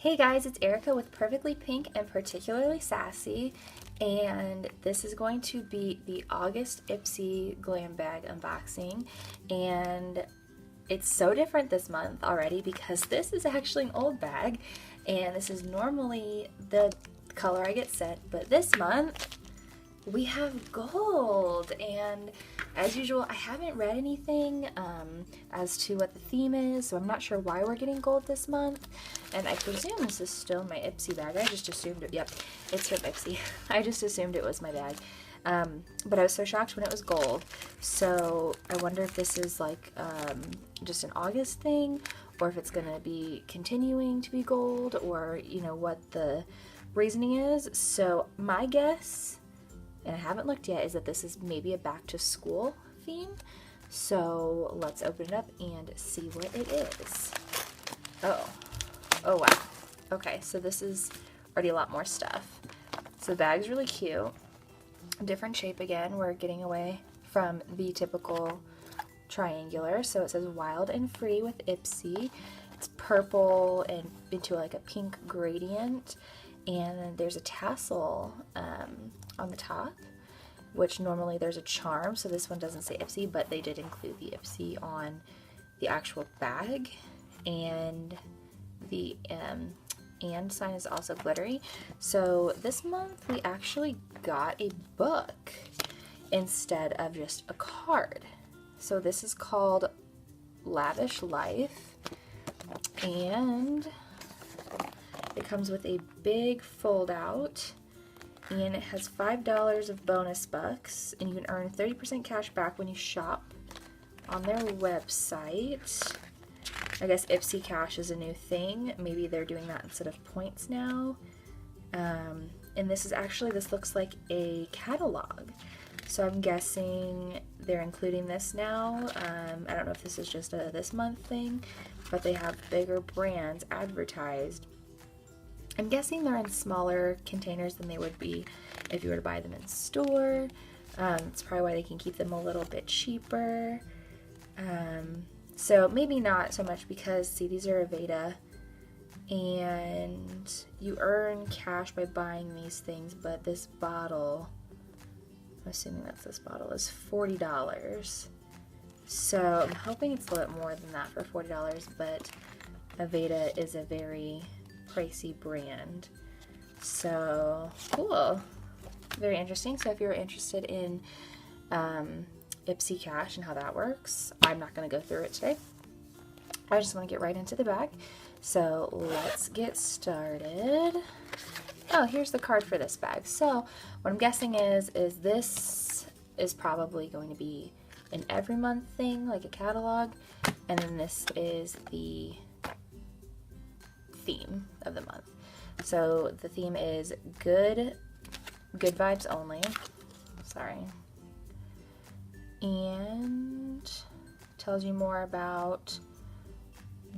Hey guys, it's Erica with Perfectly Pink and Particularly Sassy, and this is going to be the August IPSY Glam bag unboxing, and it's so different this month already because this is actually an old bag, and this is normally the color I get sent, but this month we have gold, and as usual I haven't read anything as to what the theme is, so I'm not sure why we're getting gold this month, and I presume this is still my IPSY bag. I just assumed it, yep, it's from IPSY. I just assumed it was my bag, but I was so shocked when it was gold, so I wonder if this is like just an August thing, or if it's gonna be continuing to be gold, or you know what the reasoning is. So my guess, and I haven't looked yet, is that this is maybe a back to school theme. So let's open it up and see what it is. Oh wow. Okay, so this is already a lot more stuff. So the bag's really cute. Different shape again. We're getting away from the typical triangular. So it says wild and free with IPSY. It's purple and into like a pink gradient. And then there's a tassel on the top, which normally there's a charm, so this one doesn't say IPSY, but they did include the IPSY on the actual bag, and the and sign is also glittery. So this month we actually got a book instead of just a card. So this is called Lavish Life, and it comes with a big fold out, and it has $5 of bonus bucks, and you can earn 30% cash back when you shop on their website. I guess IPSY Cash is a new thing. Maybe they're doing that instead of points now. And this looks like a catalog. So I'm guessing they're including this now. I don't know if this is just a this month thing, but they have bigger brands advertised. I'm guessing they're in smaller containers than they would be if you were to buy them in store. It's probably why they can keep them a little bit cheaper. So maybe not so much because, see, these are Aveda, and you earn cash by buying these things, but this bottle, I'm assuming that's this bottle, is $40. So I'm hoping it's a little more than that for $40, but Aveda is a very pricey brand. So cool, very interesting. So if you're interested in IPSY Cash and how that works, I'm not going to go through it today. I just want to get right into the bag. So let's get started. Oh, here's the card for this bag. So what I'm guessing is this is probably going to be an every month thing, like a catalog, and then this is the theme of the month. So the theme is good vibes only. Sorry. And tells you more about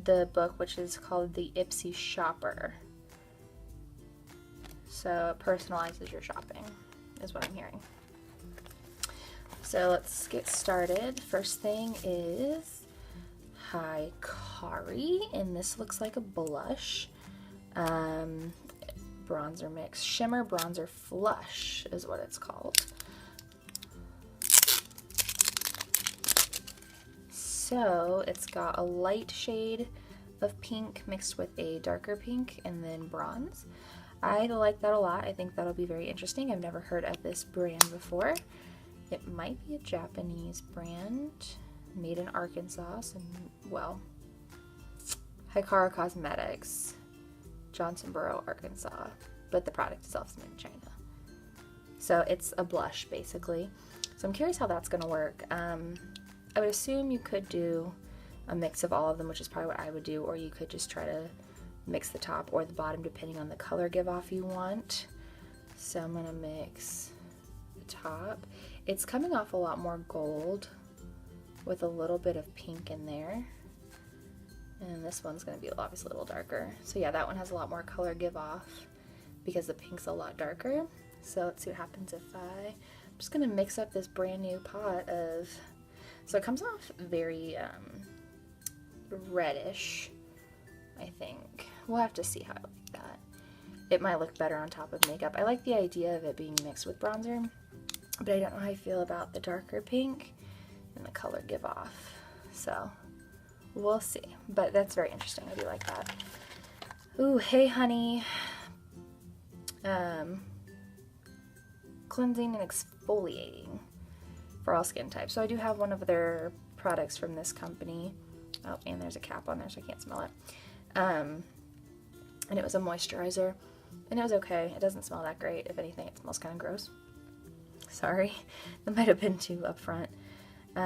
the book, which is called the IPSY Shopper. So it personalizes your shopping, is what I'm hearing. So let's get started. First thing is Hikari, and this looks like a blush. Bronzer mix. Shimmer Bronzer Flush is what it's called. So it's got a light shade of pink mixed with a darker pink and then bronze. I like that a lot. I think that'll be very interesting. I've never heard of this brand before. It might be a Japanese brand made in Arkansas, and well, Hikari Cosmetics, Johnsonboro, Arkansas, but the product itself is made in China. So it's a blush basically. So I'm curious how that's gonna work. I would assume you could do a mix of all of them, which is probably what I would do, or you could just try to mix the top or the bottom depending on the color give off you want. So I'm gonna mix the top. It's coming off a lot more gold with a little bit of pink in there. And this one's gonna be obviously a little darker. So yeah, that one has a lot more color give off because the pink's a lot darker. So let's see what happens if I'm just gonna mix up this brand new pot of, so it comes off very reddish, I think. we'll have to see how I like that. It might look better on top of makeup. I like the idea of it being mixed with bronzer, but I don't know how I feel about the darker pink and the color give off. So we'll see, but that's very interesting. I do like that. Ooh, Hey Honey. Cleansing and exfoliating for all skin types. So I do have one of their products from this company. Oh, and there's a cap on there so I can't smell it. And it was a moisturizer, and it was okay. It doesn't smell that great. If anything, it smells kind of gross. Sorry, that might have been too upfront. What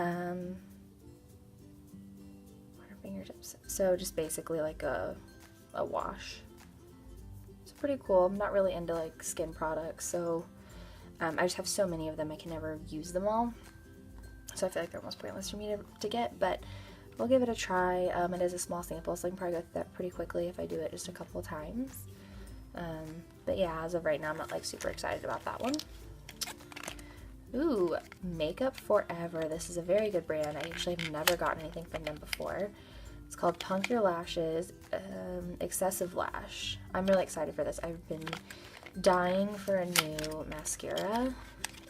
are fingertips? So just basically like a wash. It's pretty cool. I'm not really into like skin products, so I just have so many of them I can never use them all. So I feel like they're almost pointless for me to get, but we'll give it a try. It is a small sample, so I can probably go through that pretty quickly if I do it just a couple of times. But yeah, as of right now, I'm not like super excited about that one. Ooh, Makeup Forever. This is a very good brand. I actually have never gotten anything from them before. It's called Punk Your Lashes, Excessive Lash. I'm really excited for this. I've been dying for a new mascara,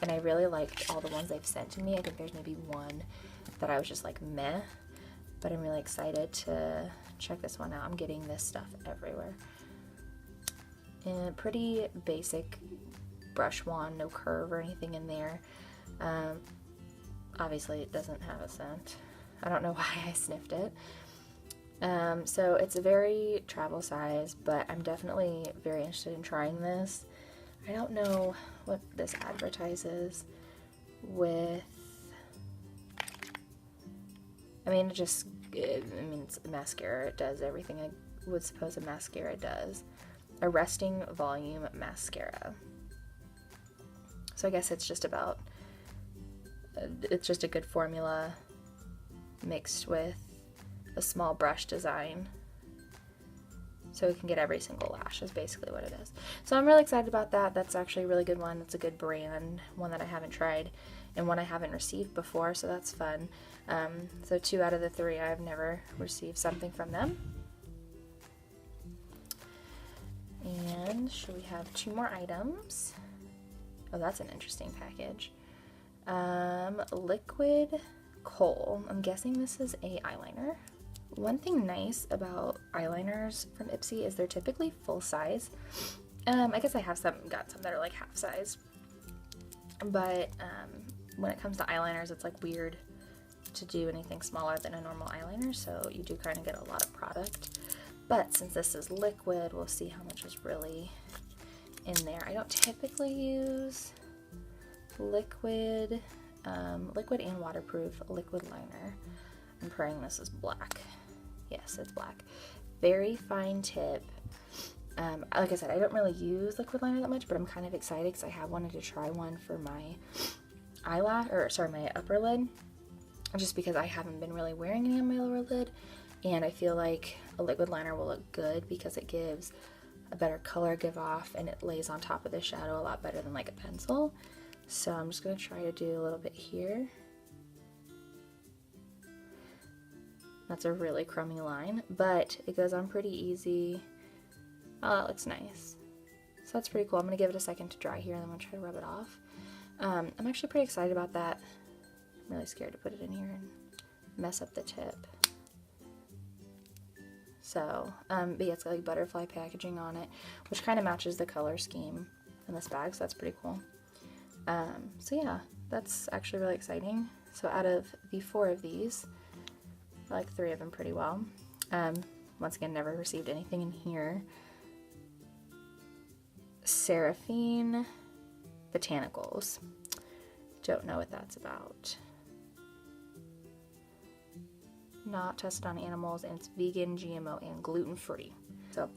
and I really liked all the ones they've sent to me. I think there's maybe one that I was just like meh, but I'm really excited to check this one out. I'm getting this stuff everywhere. And pretty basic brush wand, no curve or anything in there. Obviously it doesn't have a scent. I don't know why I sniffed it. So it's a very travel size, but I'm definitely very interested in trying this. I don't know what this advertises with. I mean, it's a mascara. It does everything I would suppose a mascara does. A resting volume mascara. So I guess it's just about, it's just a good formula mixed with a small brush design, so we can get every single lash is basically what it is. So I'm really excited about that. That's actually a really good one. It's a good brand, one that I haven't tried and one I haven't received before, so that's fun. So 2 out of the 3 I've never received something from them. And should we have 2 more items? Oh, that's an interesting package. Liquid Kohl. I'm guessing this is a eyeliner. One thing nice about eyeliners from IPSY is they're typically full size. I guess I have got some that are like half size. But when it comes to eyeliners, it's like weird to do anything smaller than a normal eyeliner, so you do kind of get a lot of product. But since this is liquid, we'll see how much is really in there. I don't typically use liquid and waterproof liquid liner. I'm praying this is black. Yes, it's black. Very fine tip. Like I said, I don't really use liquid liner that much, but I'm kind of excited because I have wanted to try one for my my upper lid, just because I haven't been really wearing any on my lower lid, and I feel like a liquid liner will look good because it gives a better color give off and it lays on top of the shadow a lot better than like a pencil. So I'm just going to try to do a little bit here. That's a really crummy line, but it goes on pretty easy. Oh, that looks nice. So that's pretty cool. I'm going to give it a second to dry here and then I'm going to try to rub it off. I'm actually pretty excited about that. I'm really scared to put it in here and mess up the tip. So, but yeah, it's got like butterfly packaging on it, which kind of matches the color scheme in this bag, so that's pretty cool. So yeah, that's actually really exciting. So out of the 4 of these, I like 3 of them pretty well. Once again, never received anything in here. Seaphine Botanicals. Don't know what that's about. Not tested on animals, and it's vegan, GMO, and gluten-free. So,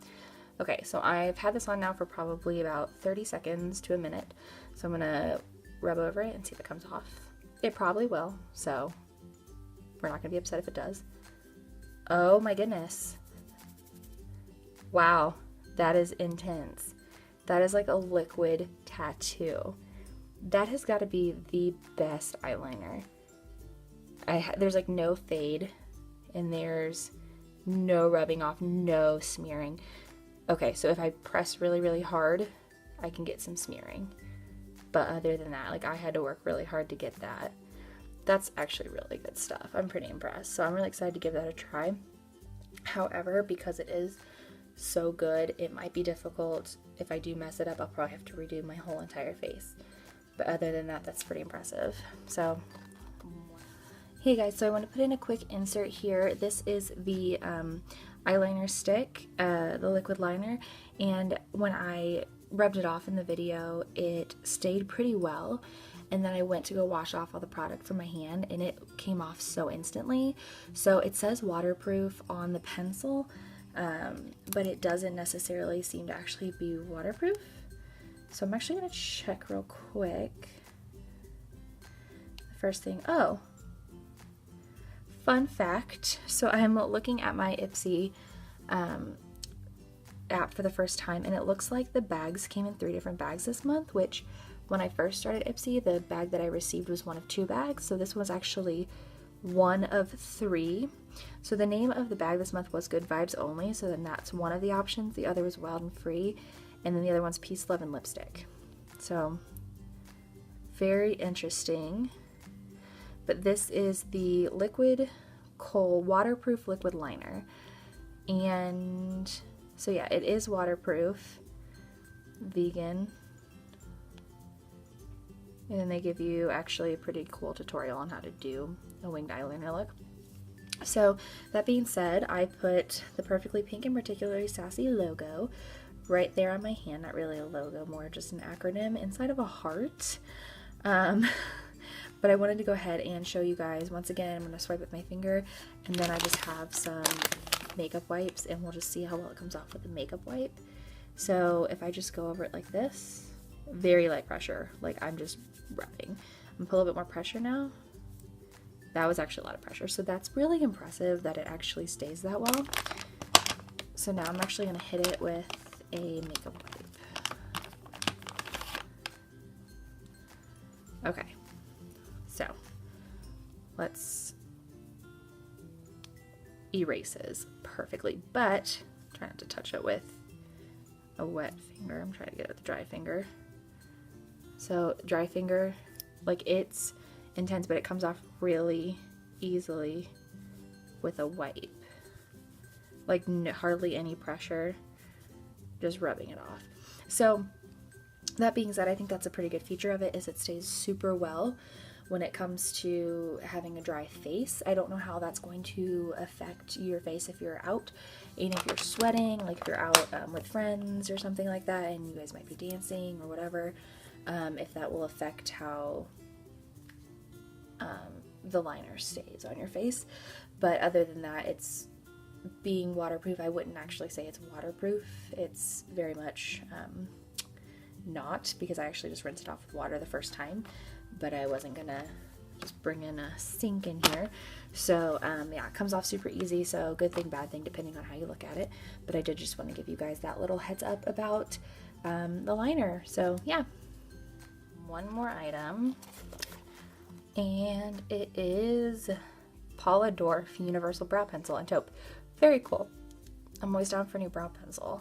okay, so I've had this on now for probably about 30 seconds to a minute. So I'm gonna rub over it and see if it comes off. It probably will, so we're not gonna be upset if it does. Oh my goodness. Wow, that is intense. That is like a liquid tattoo. That has got to be the best eyeliner. There's like no fade, and there's no rubbing off, no smearing. Okay, so if I press really, really hard, I can get some smearing. But other than that, like I had to work really hard to get that. That's actually really good stuff. I'm pretty impressed. So I'm really excited to give that a try. However, because it is so good, it might be difficult. If I do mess it up, I'll probably have to redo my whole entire face. But other than that, that's pretty impressive. So, hey guys, so I want to put in a quick insert here. This is the eyeliner stick, the liquid liner, and when I rubbed it off in the video, it stayed pretty well. And then I went to go wash off all the product from my hand and it came off so instantly. So it says waterproof on the pencil, but it doesn't necessarily seem to actually be waterproof. So I'm actually gonna check real quick. The first thing, oh, fun fact. So I'm looking at my IPSY app for the first time, and it looks like the bags came in 3 different bags this month, which when I first started IPSY, the bag that I received was one of 2 bags, so this was actually one of 3. So the name of the bag this month was Good Vibes Only, so then that's one of the options. The other was Wild and Free, and then the other one's Peace, Love, and Lipstick. So very interesting. But this is the Liquid Kohl Waterproof Liquid Liner. And so yeah, it is waterproof, vegan. And then they give you actually a pretty cool tutorial on how to do a winged eyeliner look. So that being said, I put the Perfectly Pink and Particularly Sassy logo right there on my hand. Not really a logo, more just an acronym inside of a heart. But I wanted to go ahead and show you guys. Once again, I'm going to swipe with my finger, and then I just have some makeup wipes, and we'll just see how well it comes off with the makeup wipe. So if I just go over it like this, very light pressure, like I'm just rubbing. I'm gonna put a little bit more pressure now. That was actually a lot of pressure, so that's really impressive that it actually stays that well. So now I'm actually gonna hit it with a makeup wipe. Okay, so let's erases perfectly, but try not to touch it with a wet finger. I'm trying to get it with a dry finger. So dry finger, like it's intense, but it comes off really easily with a wipe. Like hardly any pressure, just rubbing it off. So that being said, I think that's a pretty good feature of it, is it stays super well when it comes to having a dry face. I don't know how that's going to affect your face if you're out and if you're sweating, like if you're out with friends or something like that and you guys might be dancing or whatever, if that will affect how the liner stays on your face. But other than that, it's being waterproof. I wouldn't actually say it's waterproof. It's very much not, because I actually just rinsed it off with water the first time, but I wasn't gonna just bring in a sink in here. So yeah, it comes off super easy, so good thing, bad thing, depending on how you look at it. But I did just want to give you guys that little heads up about the liner. So yeah, one more item, and it is Paula Dorf Universal Brow Pencil in Taupe. Very cool. I'm always down for a new brow pencil.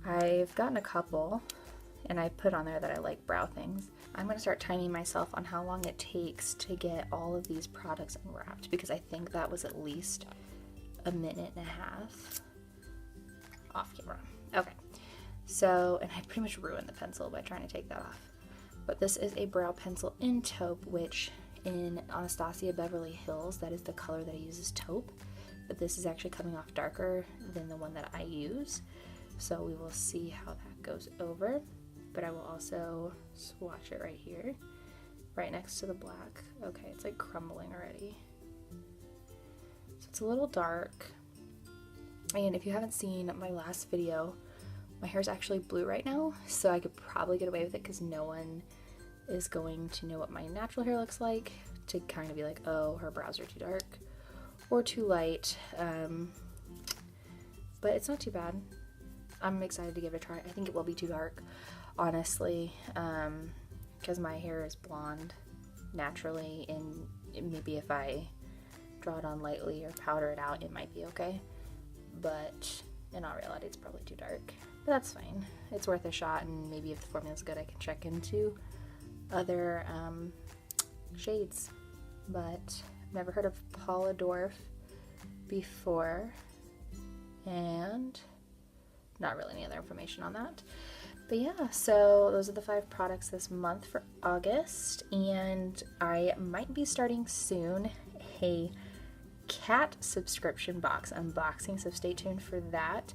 I've gotten a couple, and I put on there that I like brow things. I'm going to start timing myself on how long it takes to get all of these products unwrapped, because I think that was at least a minute and a half off camera. Okay, so, and I pretty much ruined the pencil by trying to take that off. But this is a brow pencil in Taupe, which in Anastasia Beverly Hills, that is the color that I use, is Taupe. But this is actually coming off darker than the one that I use. So we will see how that goes over. But I will also swatch it right here, right next to the black. Okay, it's like crumbling already. So it's a little dark. And if you haven't seen my last video, my hair is actually blue right now, so I could probably get away with it because no one is going to know what my natural hair looks like, to kind of be like, oh, her brows are too dark or too light. But it's not too bad. I'm excited to give it a try. I think it will be too dark, honestly, because my hair is blonde naturally, and maybe if I draw it on lightly or powder it out, it might be okay. but in all reality it's probably too dark. But that's fine. It's worth a shot, and maybe if the formula's good I can check into other shades. But I've never heard of Paula Dorf before, and not really any other information on that. But yeah, so those are the 5 products this month for August, and I might be starting soon a cat subscription box unboxing, so stay tuned for that.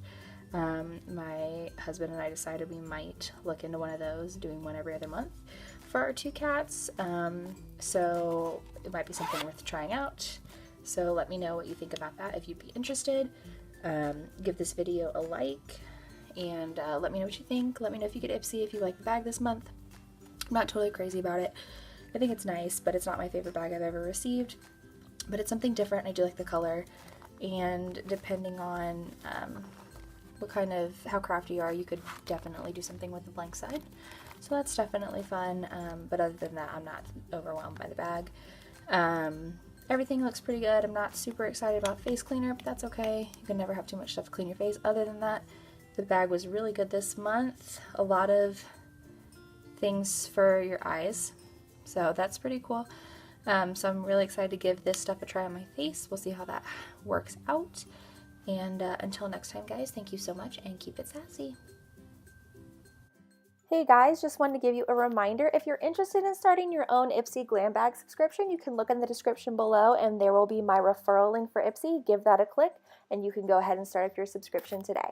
My husband and I decided we might look into one of those, doing one every other month for our 2 cats, so it might be something worth trying out. So let me know what you think about that if you'd be interested. Give this video a like, and let me know what you think. Let me know if you get IPSY, if you like the bag this month. I'm not totally crazy about it. I think it's nice, but it's not my favorite bag I've ever received. But it's something different. I do like the color, and depending on how crafty you are, you could definitely do something with the blank side. So that's definitely fun, but other than that, I'm not overwhelmed by the bag. Everything looks pretty good. I'm not super excited about face cleaner, but that's okay. You can never have too much stuff to clean your face. Other than that, the bag was really good this month. A lot of things for your eyes, so that's pretty cool. So I'm really excited to give this stuff a try on my face. We'll see how that works out. And until next time, guys, thank you so much, and keep it sassy. Hey guys, just wanted to give you a reminder, if you're interested in starting your own IPSY Glam Bag subscription, you can look in the description below and there will be my referral link for IPSY. Give that a click and you can go ahead and start up your subscription today.